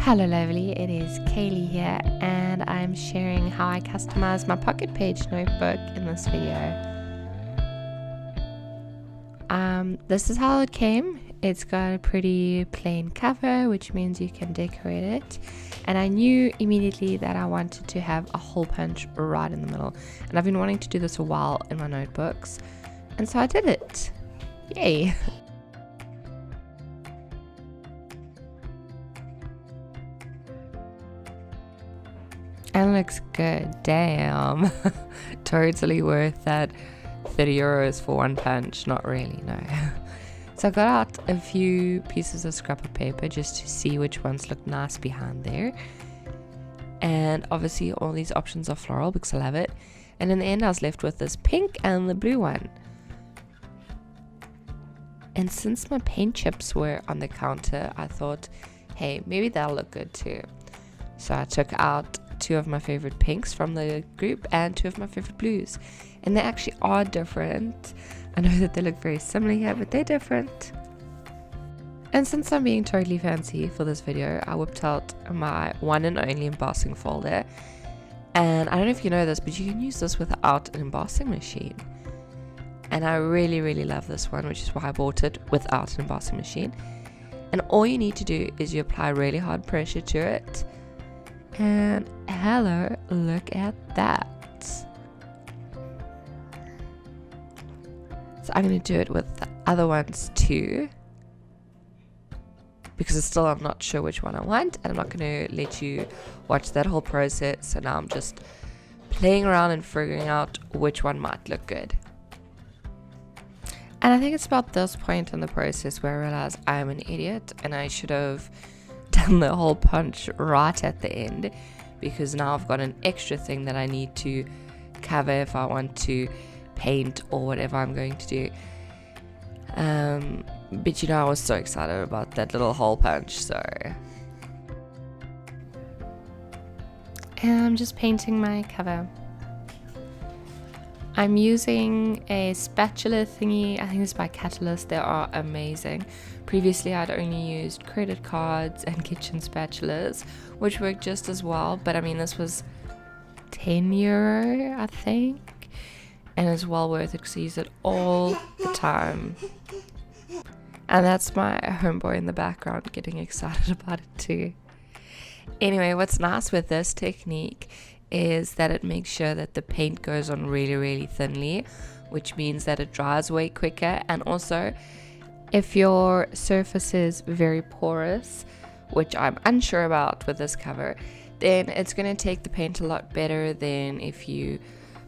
Hello lovely, it is Kaylee here and I'm sharing how I customize my pocket page notebook in this video. This is how it came. It's got a pretty plain cover, which means you can decorate it, and I knew immediately that I wanted to have a hole punch right in the middle, and I've been wanting to do this a while in my notebooks, and so I did it. Yay! And it looks good. Damn. Totally worth that 30 euros for one punch. Not really, no. So I got out a few pieces of scrap paper just to see which ones look nice behind there. And obviously all these options are floral because I love it. And in the end I was left with this pink and the blue one. And since my paint chips were on the counter, I thought, hey, maybe they'll look good too. So I took out two of my favorite pinks from the group and two of my favorite blues, and they actually are different. I know that they look very similar here, but they're different. And since I'm being totally fancy for this video, I whipped out my one and only embossing folder, and I don't know if you know this, but you can use this without an embossing machine, and I really love this one, which is why I bought it without an embossing machine. And all you need to do is you apply really hard pressure to it. And hello, look at that. So I'm going to do it with the other ones too, because I'm not sure which one I want, and I'm not going to let you watch that whole process. So now I'm just playing around and figuring out which one might look good. And I think it's about this point in the process where I realize I'm an idiot and I should have done the whole punch right at the end, because now I've got an extra thing that I need to cover if I want to paint or whatever I'm going to do. But you know, I was so excited about that little hole punch, so. And I'm just painting my cover. I'm using a spatula thingy. I think it's by Catalyst. They are amazing. Previously I'd only used credit cards and kitchen spatulas, which worked just as well, but I mean this was 10 euro I think, and it's well worth it because I use it all the time. And that's my homeboy in the background getting excited about it too. Anyway, what's nice with this technique is that it makes sure that the paint goes on really thinly, which means that it dries way quicker. And also, if your surface is very porous, which I'm unsure about with this cover, then it's going to take the paint a lot better than if you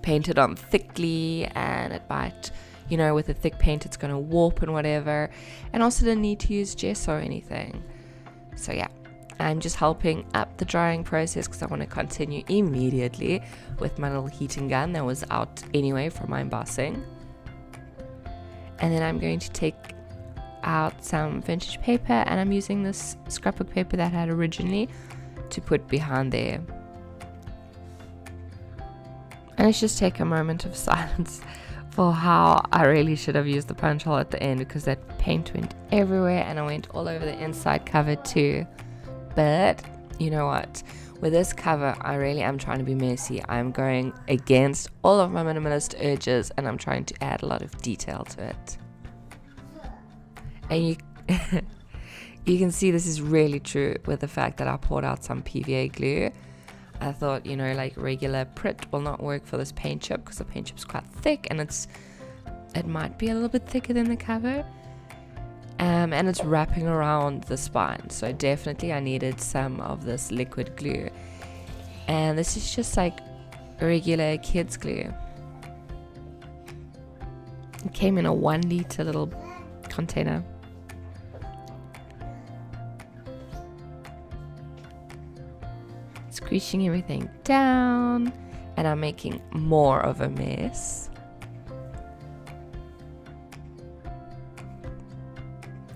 paint it on thickly, and it might, you know, with a thick paint it's going to warp and whatever. And also didn't need to use gesso or anything. So yeah, I'm just helping up the drying process because I want to continue immediately with my little heating gun that was out anyway from my embossing. And then I'm going to take out some vintage paper, and I'm using this scrapbook paper that I had originally to put behind there. And let's just take a moment of silence for how I really should have used the punch hole at the end, because that paint went everywhere and I went all over the inside cover too. But you know what, with this cover I really am trying to be messy. I'm going against all of my minimalist urges and I'm trying to add a lot of detail to it. And you can see this is really true with the fact that I poured out some PVA glue. I thought, you know, like regular Prit will not work for this paint chip because the paint chip's quite thick, and it might be a little bit thicker than the cover. And it's wrapping around the spine, so definitely I needed some of this liquid glue. And this is just like regular kids glue. It came in a 1 liter little container. Squishing everything down, and I'm making more of a mess.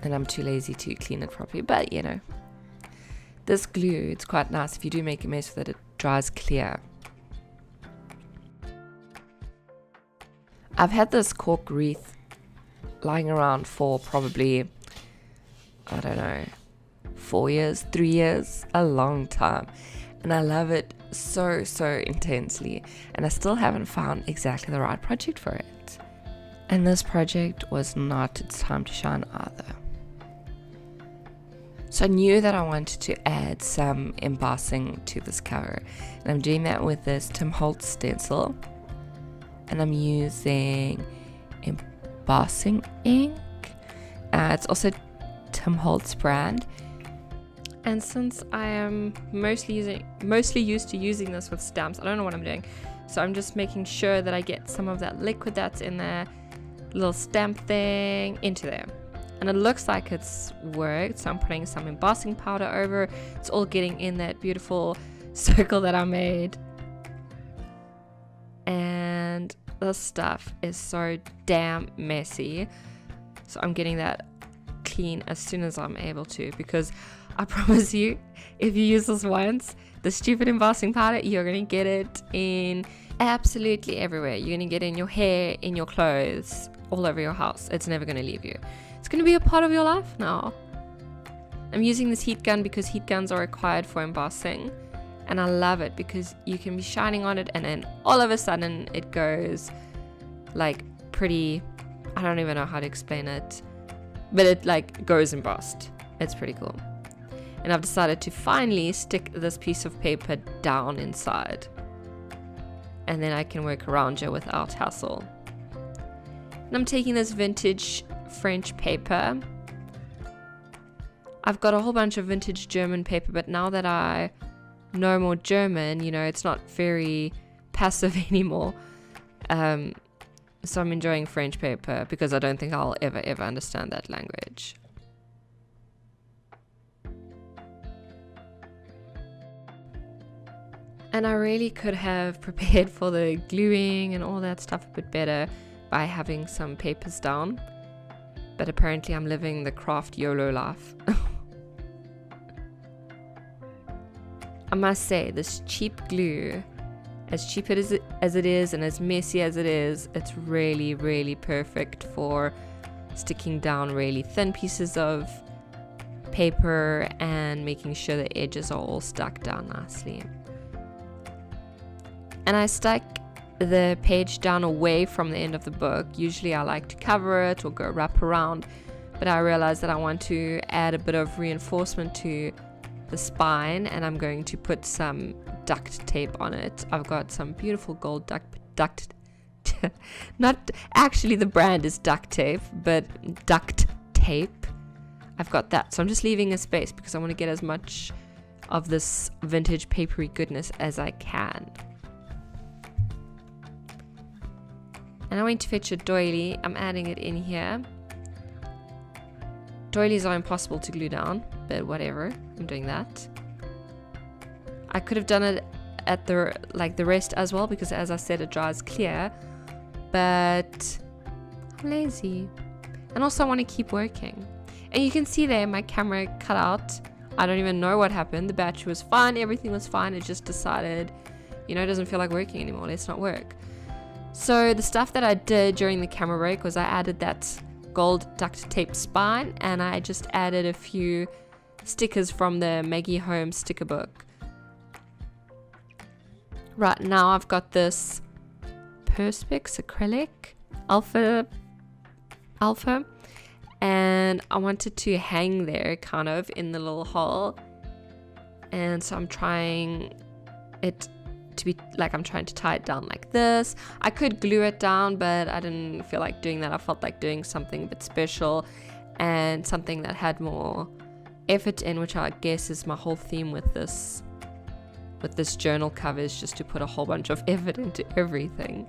And I'm too lazy to clean it properly, but you know, this glue, it's quite nice. If you do make a mess with it, it dries clear. I've had this cork wreath lying around for probably, I don't know, 4 years, 3 years, a long time. And I love it so intensely. And I still haven't found exactly the right project for it. And this project was not its time to shine either. So I knew that I wanted to add some embossing to this cover. And I'm doing that with this Tim Holtz stencil. And I'm using Embossing ink. It's also Tim Holtz brand. And since I am mostly used to using this with stamps, I don't know what I'm doing. So I'm just making sure that I get some of that liquid that's in there, little stamp thing, into there. And it looks like it's worked, so I'm putting some embossing powder over. It's all getting in that beautiful circle that I made. And this stuff is so damn messy. So I'm getting that clean as soon as I'm able to, because I promise you, if you use this once, the stupid embossing powder, you're going to get it in absolutely everywhere. You're going to get it in your hair, in your clothes, all over your house. It's never going to leave you. It's going to be a part of your life now. I'm using this heat gun because heat guns are required for embossing. And I love it because you can be shining on it and then all of a sudden it goes like pretty, I don't even know how to explain it, but it like goes embossed. It's pretty cool. And I've decided to finally stick this piece of paper down inside. And then I can work around it without hassle. And I'm taking this vintage French paper. I've got a whole bunch of vintage German paper, but now that I know more German, you know, it's not very passive anymore. So I'm enjoying French paper because I don't think I'll ever understand that language. And I really could have prepared for the gluing and all that stuff a bit better by having some papers down. But apparently I'm living the craft YOLO life. I must say, this cheap glue, as cheap as it is and as messy as it is, it's really perfect for sticking down really thin pieces of paper and making sure the edges are all stuck down nicely. And I stuck the page down away from the end of the book. Usually I like to cover it or go wrap around, but I realized that I want to add a bit of reinforcement to the spine, and I'm going to put some duct tape on it. I've got some beautiful gold duct not actually, the brand is duct tape, but duct tape. I've got that, so I'm just leaving a space because I want to get as much of this vintage papery goodness as I can. And I went to fetch a doily. I'm adding it in here. Doilies are impossible to glue down, but whatever, I'm doing that. I could have done it at the rest as well, because as I said, it dries clear, but I'm lazy. And also I want to keep working. And you can see there my camera cut out. I don't even know what happened. The battery was fine, everything was fine. It just decided, you know, it doesn't feel like working anymore. Let's not work. So the stuff that I did during the camera break was I added that gold duct tape spine, and I just added a few stickers from the Maggie Home sticker book. Right now I've got this Perspex acrylic alpha, and I wanted to hang there kind of in the little hole, and so I'm trying it to be like, I'm trying to tie it down like this. I could glue it down, but I didn't feel like doing that. I felt like doing something a bit special and something that had more effort in, which I guess is my whole theme with this journal cover, is just to put a whole bunch of effort into everything.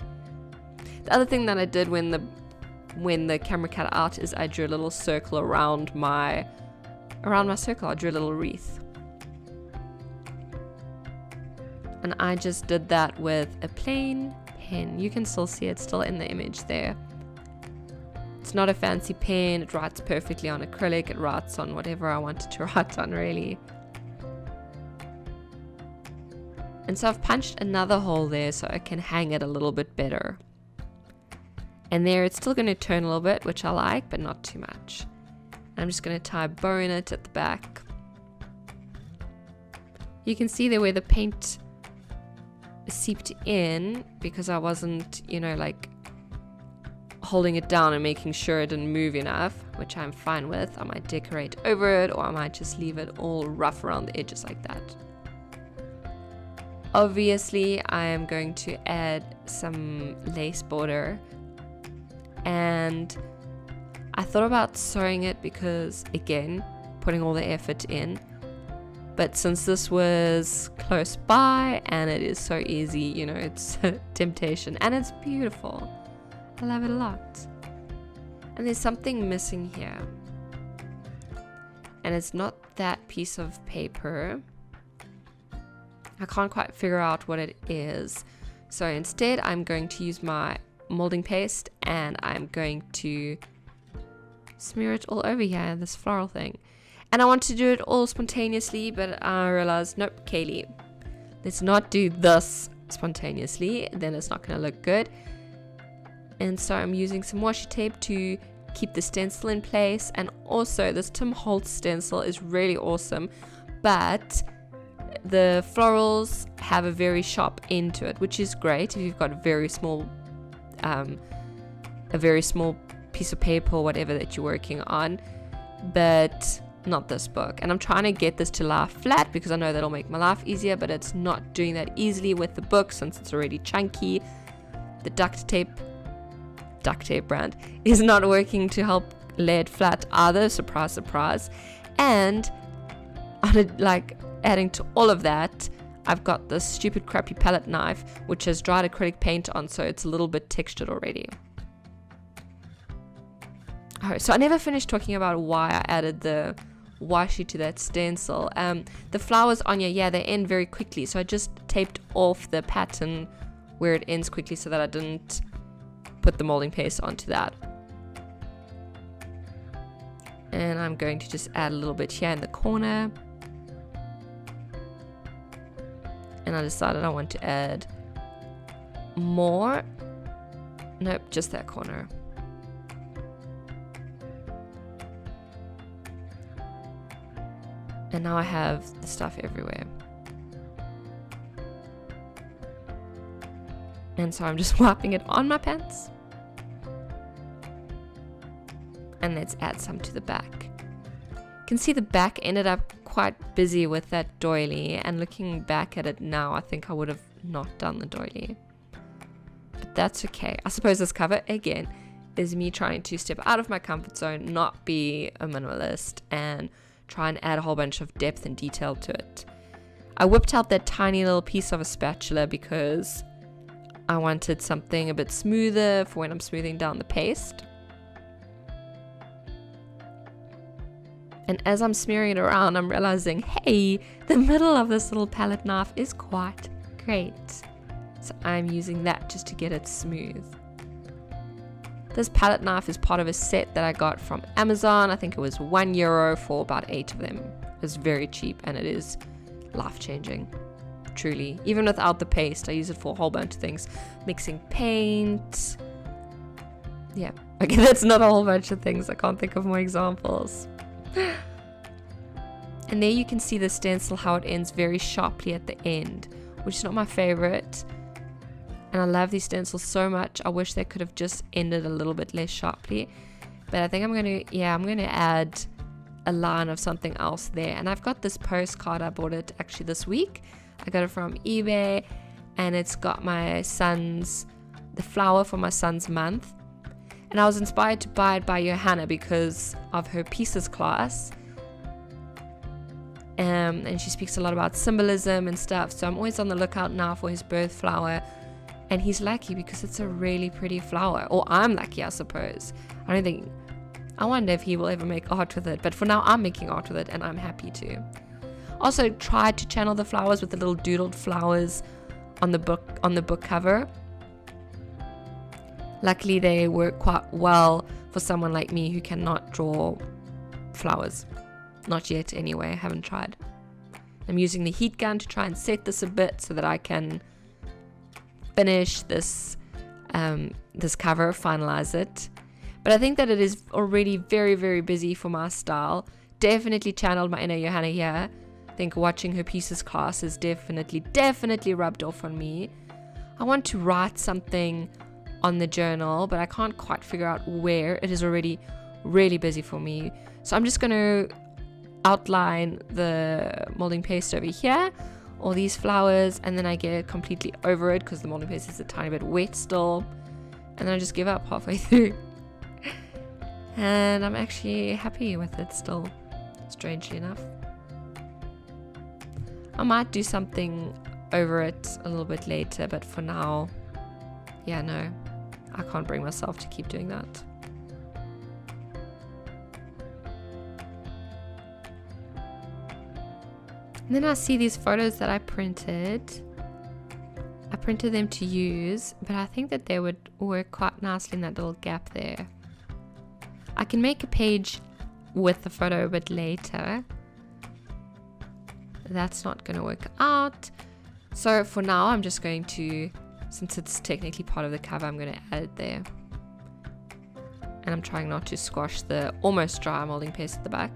The other thing that I did when the camera cut out is I drew a little circle around my circle. I drew a little wreath. And I just did that with a plain pen. You can still see it still in the image there. It's not a fancy pen. It writes perfectly on acrylic. It writes on whatever I wanted to write on, really. And so I've punched another hole there so I can hang it a little bit better. And there it's still going to turn a little bit, which I like, but not too much. I'm just going to tie a bow in it at the back. You can see there where the paint seeped in because I wasn't, you know, like holding it down and making sure it didn't move enough, which I'm fine with. I might decorate over it, or I might just leave it all rough around the edges like that. Obviously, I am going to add some lace border, and I thought about sewing it because, again, putting all the effort in. But since this was close by and it is so easy, you know, it's a temptation, and it's beautiful. I love it a lot. And there's something missing here, and it's not that piece of paper. I can't quite figure out what it is. So instead, I'm going to use my molding paste, and I'm going to smear it all over here, this floral thing. And I want to do it all spontaneously, but I realized, nope, Kaylee, let's not do this spontaneously, then it's not going to look good. And so I'm using some washi tape to keep the stencil in place. And also this Tim Holtz stencil is really awesome, but the florals have a very sharp end to it, which is great if you've got a very small piece of paper or whatever that you're working on, but not this book. And I'm trying to get this to lie flat because I know that'll make my life easier, but it's not doing that easily with the book since it's already chunky. The duct tape brand is not working to help lay it flat either, surprise surprise. And on it, like, adding to all of that, I've got this stupid crappy palette knife which has dried acrylic paint on, so it's a little bit textured already. Oh, so I never finished talking about why I added the washi to that stencil. The flowers on here, yeah, they end very quickly, so I just taped off the pattern where it ends quickly so that I didn't put the molding paste onto that. And I'm going to just add a little bit here in the corner. And I decided I want to add more. Nope, just that corner. And now I have the stuff everywhere. And so I'm just wiping it on my pants. And let's add some to the back. You can see the back ended up quite busy with that doily, and looking back at it now, I think I would have not done the doily. But that's okay. I suppose this cover, again, is me trying to step out of my comfort zone, not be a minimalist, and try and add a whole bunch of depth and detail to it. I whipped out that tiny little piece of a spatula because I wanted something a bit smoother for when I'm smoothing down the paste. And as I'm smearing it around, I'm realizing, hey, the middle of this little palette knife is quite great. So I'm using that just to get it smooth. This palette knife is part of a set that I got from Amazon. I think it was €1 for about 8 of them. It was very cheap, and it is life-changing. Truly. Even without the paste, I use it for a whole bunch of things. Mixing paint. Yeah. Okay, that's not a whole bunch of things. I can't think of more examples. And there you can see the stencil, how it ends very sharply at the end, which is not my favorite. And I love these stencils so much. I wish they could have just ended a little bit less sharply. But I think I'm going to add a line of something else there. And I've got this postcard. I bought it actually this week. I got it from eBay, and it's got the flower for my son's month. And I was inspired to buy it by Johanna because of her pieces class. And she speaks a lot about symbolism and stuff. So I'm always on the lookout now for his birth flower. And he's lucky because it's a really pretty flower. Or I'm lucky, I suppose. I wonder if he will ever make art with it. But for now, I'm making art with it, and I'm happy to. Also tried to channel the flowers with the little doodled flowers on the book cover. Luckily, they work quite well for someone like me who cannot draw flowers. Not yet, anyway. I haven't tried. I'm using the heat gun to try and set this a bit so that I can finish this cover, finalize it. But I think that it is already very, very busy for my style. Definitely channeled my inner Johanna here. I think watching her pieces class has definitely rubbed off on me. I want to write something on the journal, but I can't quite figure out where. It is already really busy for me. So I'm just going to outline the molding paste over here, all these flowers, and then I get completely over it because the molding paste is a tiny bit wet still, and then I just give up halfway through. And I'm actually happy with it still, strangely enough. I might do something over it a little bit later, but for now, yeah, no, I can't bring myself to keep doing that. And then I see these photos that I printed. I printed them to use, but I think that they would work quite nicely in that little gap there. I can make a page with the photo a bit later. That's not going to work out. So for now, I'm just going to, since it's technically part of the cover, I'm going to add it there. And I'm trying not to squash the almost dry molding paste at the back.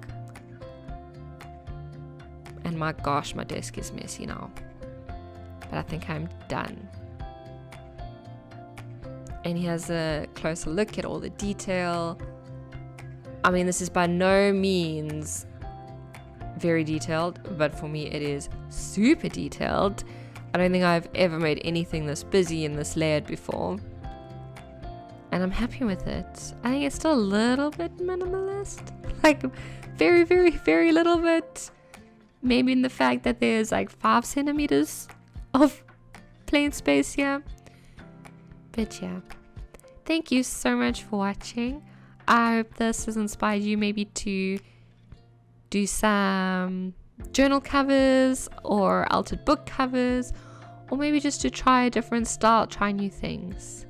And my gosh, my desk is messy now. But I think I'm done. And here's a closer look at all the detail. I mean, this is by no means very detailed, but for me it is super detailed. I don't think I've ever made anything this busy and this layered before. And I'm happy with it. I think it's still a little bit minimalist. Like, very, very, very little bit. Maybe in the fact that there's like 5 centimeters of plain space here. But yeah, thank you so much for watching. I hope this has inspired you maybe to do some journal covers or altered book covers, or maybe just to try a different style, try new things.